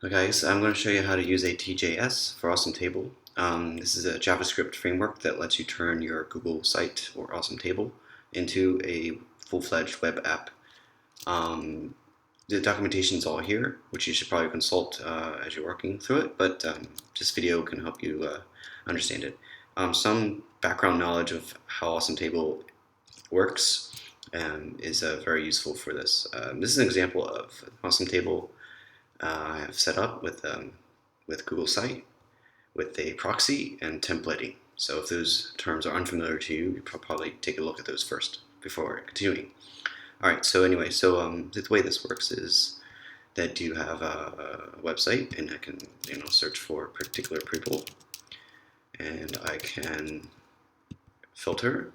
Okay, so I'm going to show you how to use atjs for Awesome Table. This is a JavaScript framework that lets you turn your Google site or Awesome Table into a full-fledged web app. The documentation is all here, which you should probably consult as you're working through it, but this video can help you understand it. Some background knowledge of how Awesome Table works is very useful for this. This is an example of an Awesome Table I have set up with Google Site with a proxy and templating. So if those terms are unfamiliar to you, you probably take a look at those first before continuing. All right. So anyway, the way this works is that you have a website, and I can search for particular people, and I can filter,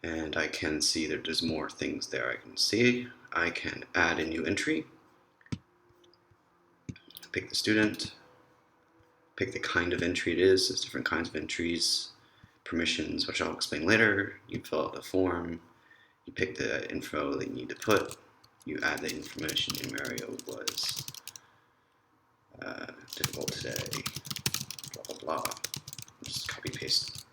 and I can see that there's more things there. I can see I can add a new entry. Pick the student, pick the kind of entry it is. There's different kinds of entries, permissions, which I'll explain later. You fill out the form, you pick the info that you need to put, you add the information. Mario was difficult today, blah, blah, blah. Just copy paste.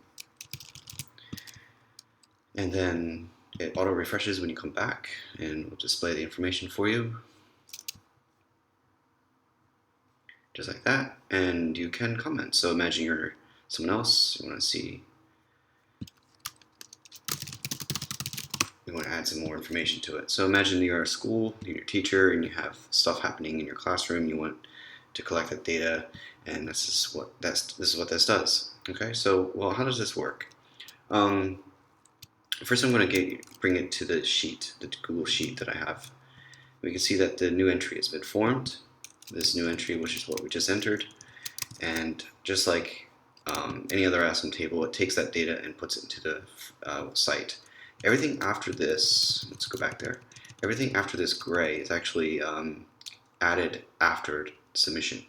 And then it auto refreshes when you come back and will display the information for you. Just like that, and you can comment. So imagine you're someone else, you want to add some more information to it. So imagine you're a school, you're a teacher, and you have stuff happening in your classroom. You want to collect that data, and this is what this does. Okay, so how does this work? First, I'm going to bring it to the sheet, the Google sheet that I have. We can see that the new entry has been formed. This new entry, which is what we just entered, and just like any other Awesome Table, it takes that data and puts it into the site. Everything after this, let's go back there. Everything after this gray is actually added after submission.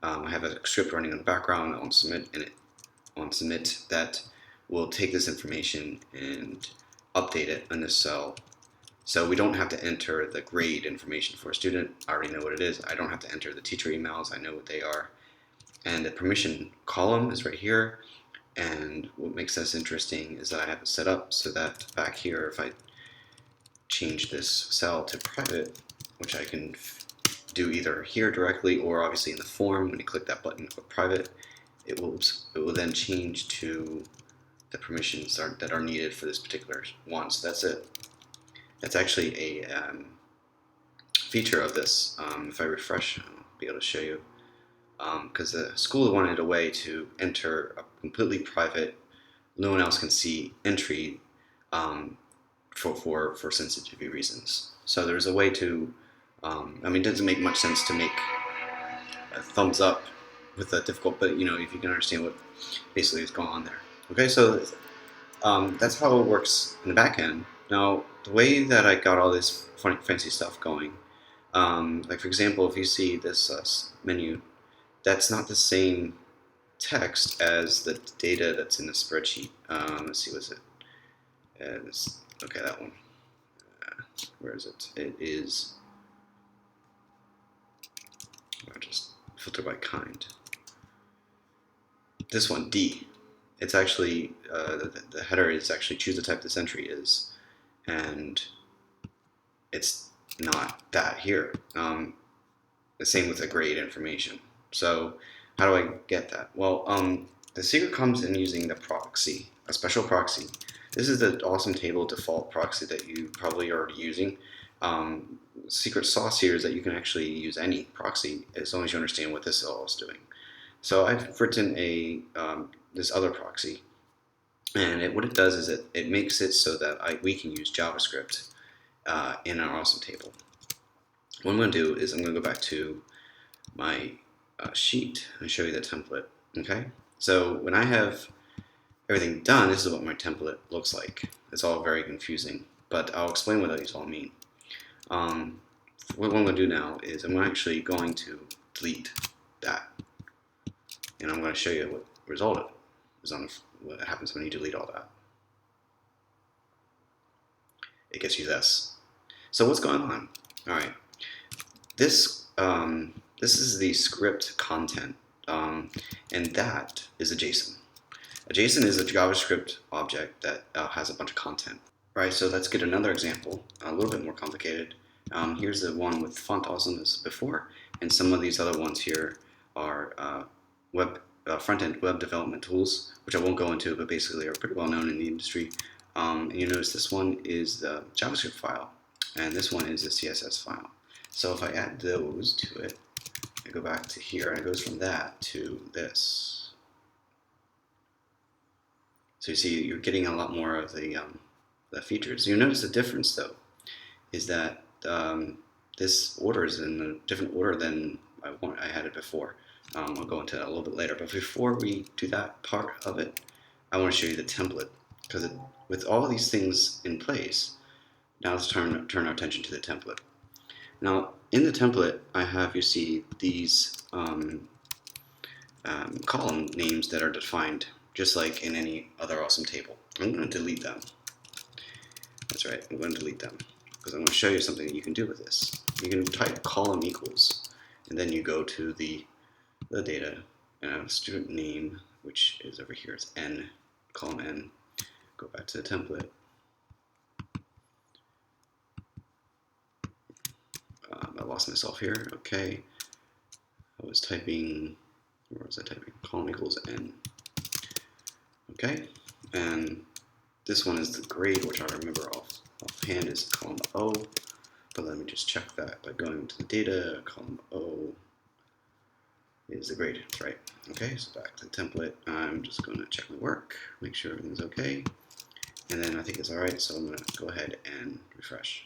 I have a script running in the background on submit that will take this information and update it in this cell. So we don't have to enter the grade information for a student. I already know what it is. I don't have to enter the teacher emails. I know what they are. And the permission column is right here. And what makes this interesting is that I have it set up so that back here, if I change this cell to private, which I can do either here directly or obviously in the form, when you click that button, click private, it will then change to the permissions that are needed for this particular one. So that's it. That's actually a feature of this. If I refresh, I'll be able to show you. Because the school wanted a way to enter a completely private, no one else can see entry for sensitivity reasons. So there's a way to, it doesn't make much sense to make a thumbs up with a difficult, but if you can understand what basically is going on there. Okay, so that's how it works in the back end. Now, the way that I got all this fancy stuff going, like for example, if you see this menu, that's not the same text as the data that's in the spreadsheet. Let's see, was it? Okay, that one. Where is it? It is. I'll just filter by kind. This one, D. It's actually the header is actually choose the type this entry is, and it's not that here. The same with the grade information. So how do I get that? Well, the secret comes in using the proxy, a special proxy. This is the Awesome Table default proxy that you probably are already using. Secret sauce here is that you can actually use any proxy as long as you understand what this all is doing. So I've written this other proxy, and what it does is it makes it so that we can use JavaScript in our Awesome Table. What I'm going to do is I'm going to go back to my sheet and show you the template. Okay, so when I have everything done, this is what my template looks like. It's all very confusing, but I'll explain what these all mean. What I'm going to do now is I'm actually going to delete that, and I'm going to show you what result is on what happens when you delete all that. It gets you this. So what's going on? All right, this this is the script content, and that is a JSON. A JSON is a JavaScript object that has a bunch of content. Right, so let's get another example, a little bit more complicated. Here's the one with font awesome as before, and some of these other ones here are front-end web development tools, which I won't go into, but basically are pretty well known in the industry. And you notice this one is the JavaScript file, and this one is the CSS file. So if I add those to it, I go back to here, and it goes from that to this. So you see, you're getting a lot more of the features. You'll notice the difference, though, is that this order is in a different order than I had it before. I'll go into that a little bit later. But before we do that part of it, I want to show you the template, because with all of these things in place, now let's turn our attention to the template. Now, in the template, I have, you see, these column names that are defined, just like in any other awesome table. I'm going to delete them. That's right, I'm going to delete them, because I'm going to show you something that you can do with this. You can type column equals, and then you go to the data, and I have a student name, which is over here, it's n, column n. Go back to the template. I lost myself here. Okay, I was typing, where was I typing? Column equals n. Okay, and this one is the grade, which I remember offhand is column O, but let me just check that by going to the data. Column O is the grade, that's right. Okay, so back to the template. I'm just going to check my work, make sure everything's okay, and then I think it's all right, so I'm going to go ahead and refresh.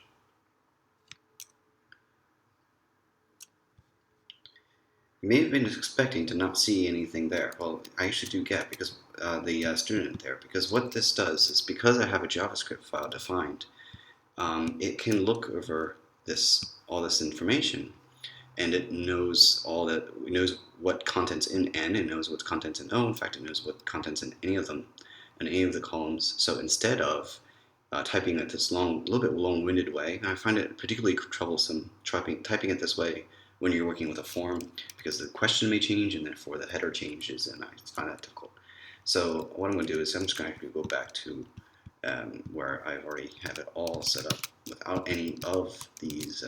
You may have been expecting to not see anything there. Well, I actually do get because the student there, because what this does is, because I have a JavaScript file defined, it can look over all this information, and it knows what content's in n, it knows what content's in O. In fact, it knows what content's in any of them, in any of the columns. So instead of typing it this little bit long-winded way, and I find it particularly troublesome typing it this way when you're working with a form, because the question may change and therefore the header changes, and I find that difficult. So what I'm going to do is I'm just going to go back to where I already have it all set up without any of these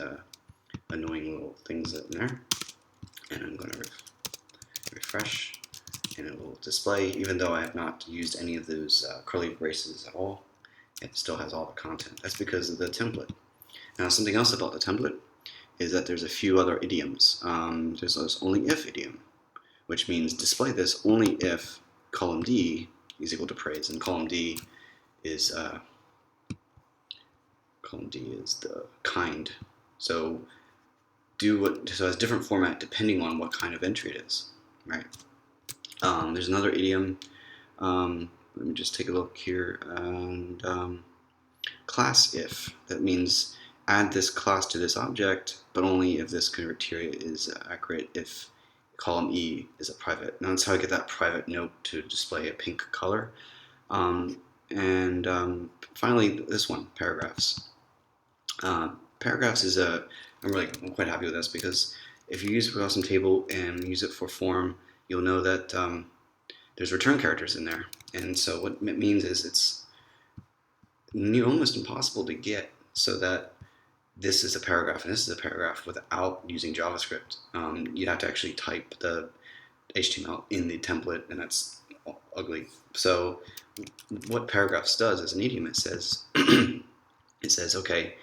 annoying little things in there, and I'm going to refresh, and it will display, even though I have not used any of those curly braces at all. It still has all the content. That's because of the template. Now, something else about the template is that there's a few other idioms. There's this only if idiom, which means display this only if column D is equal to praise, and column D is the kind. So it has different format depending on what kind of entry it is, right? There's another idiom. Let me just take a look here, and class if. That means add this class to this object, but only if this criteria is accurate, if column E is a private. Now that's how I get that private note to display a pink color. Finally, this one, paragraphs. Paragraphs is I'm quite happy with this, because if you use Awesome Table and use it for form, you'll know that there's return characters in there. And so what it means is it's almost impossible to get so that this is a paragraph and this is a paragraph without using JavaScript. You'd have to actually type the HTML in the template, and that's ugly. So what paragraphs does as an idiom, it says, okay,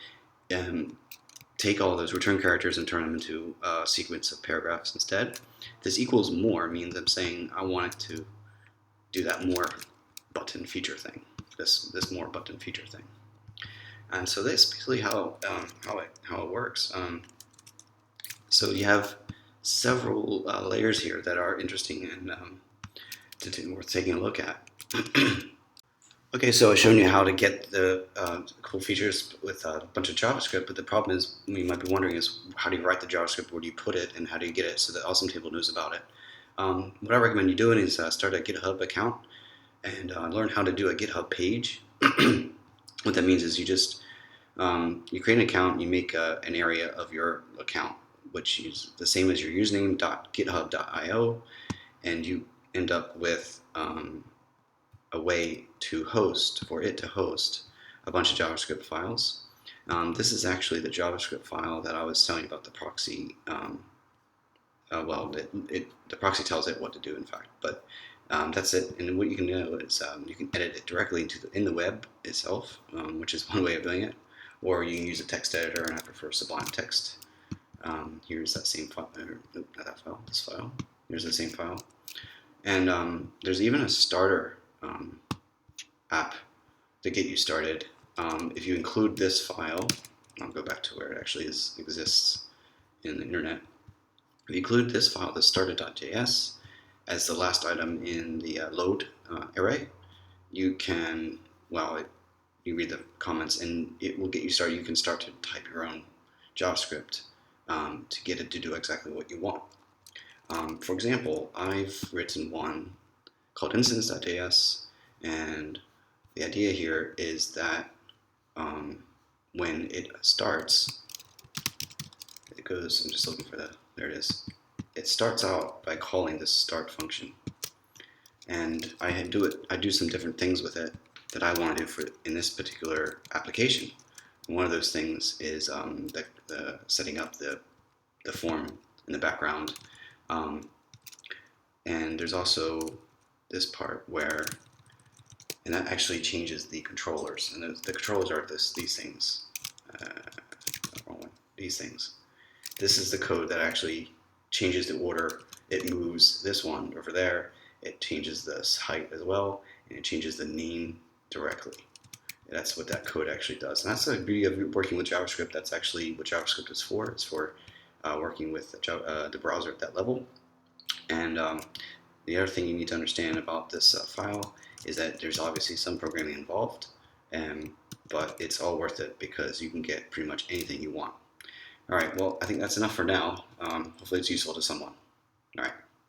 take all those return characters and turn them into a sequence of paragraphs instead. This equals more means I'm saying I want it to do that more button feature thing, this more button feature thing. And so that's basically how it works. So you have several layers here that are interesting and worth taking a look at. Okay, so I've shown you how to get the cool features with a bunch of JavaScript, but the problem is, you might be wondering, is how do you write the JavaScript, where do you put it, and how do you get it so that Awesome Table knows about it? What I recommend you doing is start a GitHub account and learn how to do a GitHub page. What that means is you just you create an account, you make an area of your account which is the same as your username .github.io, and you end up with a way to host, for it to host a bunch of JavaScript files. This is actually the JavaScript file that I was telling you about the proxy. The proxy tells it what to do, in fact, but that's it. And what you can do is you can edit it directly in the web itself, which is one way of doing it, or you can use a text editor, and I prefer Sublime Text. Here's that same file, nope, not that file, this file. Here's the same file. And there's even a starter app to get you started. If you include this file, I'll go back to where it actually exists in the internet. If you include this file, the starter.js, as the last item in the load array, you can, you read the comments and it will get you started. You can start to type your own JavaScript to get it to do exactly what you want. For example, I've written one called instance.js, and the idea here is that when it starts, it goes, I'm just looking for there it is. It starts out by calling this start function. And I do some different things with it that I want to do in this particular application. And one of those things is the setting up the form in the background. And there's also this part where, and that actually changes the controllers. And the controllers are these things. Wrong one. These things. This is the code that actually changes the order. It moves this one over there. It changes this height as well, and it changes the name directly. And that's what that code actually does. And that's the beauty of working with JavaScript. That's actually what JavaScript is for. It's for working with the browser at that level. And the other thing you need to understand about this file is that there's obviously some programming involved, but it's all worth it because you can get pretty much anything you want. All right, well, I think that's enough for now. Hopefully it's useful to someone. All right.